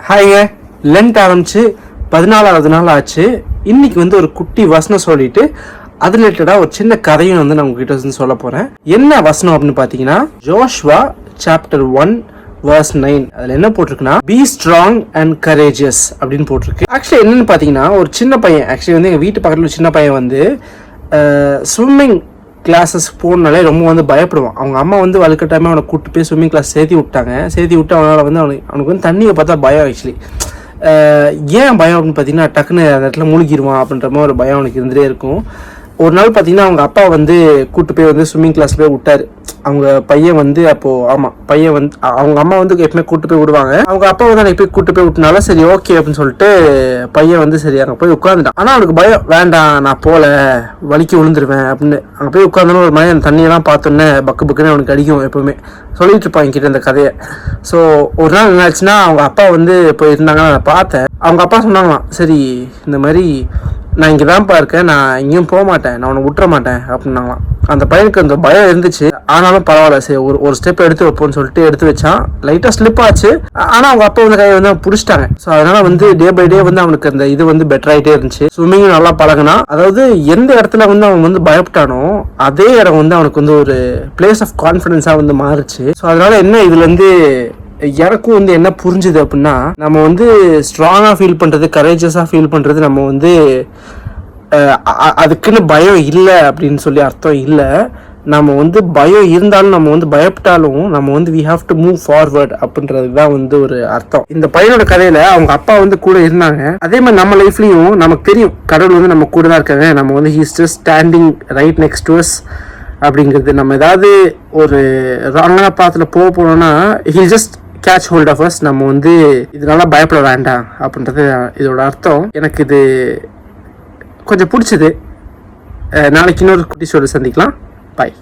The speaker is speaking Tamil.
ஹாய்ங்க, லென்த் ஆரம்பிச்சு 14வது நாள் ஆச்சு. இன்னைக்கு ஒரு குட்டி வசனம் சொல்லிட்டு அது ரிலேட்டடாக ஒரு சின்ன கதையும் நான் உங்ககிட்ட சொல்ல போகிறேன். என்ன வசனம் அப்படின்னு பார்த்தீங்கன்னா, ஜோஷ்வா சாப்டர் 1 verse 9. அதில் என்ன போட்டிருக்குன்னா, பி ஸ்ட்ராங் அண்ட் கரேஜியஸ் அப்படின்னு போட்டிருக்கு. ஆக்சுவலி என்னன்னு பார்த்தீங்கன்னா, ஒரு சின்ன பையன் எங்கள் வீட்டு பக்கத்தில் ஒரு சின்ன பையன் ஸ்விம்மிங் கிளாஸஸ் போனாலே ரொம்ப பயப்படுவான். அவங்க அம்மா வலுக்கட்டாயமாக அவனை கூப்பிட்டு போய் ஸ்விம்மிங் கிளாஸ் சேர்த்து விட்டு அவனால் அவனுக்கு தண்ணியை பார்த்தா பயம். ஆக்சுவலி ஏன் பயம் அப்படின்னு பார்த்தீங்கன்னா, டக்குன்னு அந்த இடத்துல மூழ்கிடுவான் அப்படின்ற மாதிரி ஒரு பயம் அவனுக்கு இருந்துகிட்டே இருக்கும். ஒரு நாள் பார்த்தீங்கன்னா அவங்க அப்பா கூப்பிட்டு போய் ஸ்விம்மிங் கிளாஸ் போய் விட்டாரு. அவங்க பையன் பையன் அவங்க அம்மா எப்பவுமே கூப்பிட்டு போய் விடுவாங்க. அவங்க அப்பா அன்னைக்கு போய் கூப்பிட்டு போய் விட்டனால சரி ஓகே அப்படின்னு சொல்லிட்டு பையன் சரி அங்கே போய் உட்காந்துட்டான். ஆனால் அவனுக்கு பயம், வேண்டாம் நான் போல வலிக்கு விழுந்துருவேன் அப்படின்னு. அங்கே போய் உட்காந்தாலும் ஒரு மாதிரி அந்த தண்ணியெல்லாம் பார்த்தோன்னே பக்கு பக்குன்னு அவனுக்கு அடிக்கும். எப்பவுமே சொல்லிட்டு இருப்பான் என்கிட்ட இந்த கதையை. ஸோ ஒரு நாள் என்ன ஆச்சுன்னா, அவங்க அப்பா இப்போ இருந்தாங்கன்னா நான் பார்த்தேன். அவங்க அப்பா சொன்னாங்களாம், சரி இந்த மாதிரி நான் இங்கே தான்ப்பா இருக்கேன், நான் எங்கேயும் போக மாட்டேன், நான் உன்னை விட்டுற மாட்டேன் அப்படின்னாங்களாம். அந்த பையனுக்கு அந்த பயம் இருந்துச்சு. ஆனாலும் பரவாயில்ல, சரி ஒரு ஸ்டெப் எடுத்து வைப்போம்னு சொல்லிட்டு எடுத்து வச்சான். லைட்டாக ஸ்லிப் ஆச்சு. ஆனால் அவங்க அப்பா கையை பிடிச்சிட்டாங்க. ஸோ அதனால டே பை டே அவனுக்கு அந்த இது பெட்டர் ஆகிட்டே இருந்துச்சு. ஸ்விம்மிங் நல்லா பழகினா, அதாவது எந்த இடத்துல அவன் பயப்பட்டானோ அதே இடம் அவனுக்கு ஒரு பிளேஸ் ஆஃப் கான்ஃபிடன்ஸாக மாறுச்சு. ஸோ அதனால என்ன இதுலேருந்து எனக்கும் என்ன புரிஞ்சுது அப்படின்னா, நம்ம ஸ்ட்ராங்காக ஃபீல் பண்ணுறது, கரேஜஸாக ஃபீல் பண்ணுறது, நம்ம அதுக்குன்னு பயம் இல்லை அப்படின்னு சொல்லி அர்த்தம் இல்லை. நம்ம பயம் இருந்தாலும் நம்ம பயப்பட்டாலும் நம்ம we have to move forward அப்படின்றது தான் ஒரு அர்த்தம். இந்த பையனோட கதையில அவங்க அப்பா கூட இருந்தாங்க. அதே மாதிரி நம்ம லைஃப்லயும் நமக்கு தெரியும், கடவுள் நம்ம கூட தான் இருக்காங்க. நம்ம he's just standing right next to us அப்படிங்கிறது. நம்ம ஏதாவது ஒரு ராங்கான பாத்துல போனோம்னா he just catch hold of us. நம்ம இதனால பயப்பட வேண்டாம் அப்படின்றது இதோட அர்த்தம். எனக்கு இது கொஞ்சம் பிடிச்சது. நாளைக்கு இன்னொரு குட்டி சொல்லி சந்திக்கலாம். பாய்.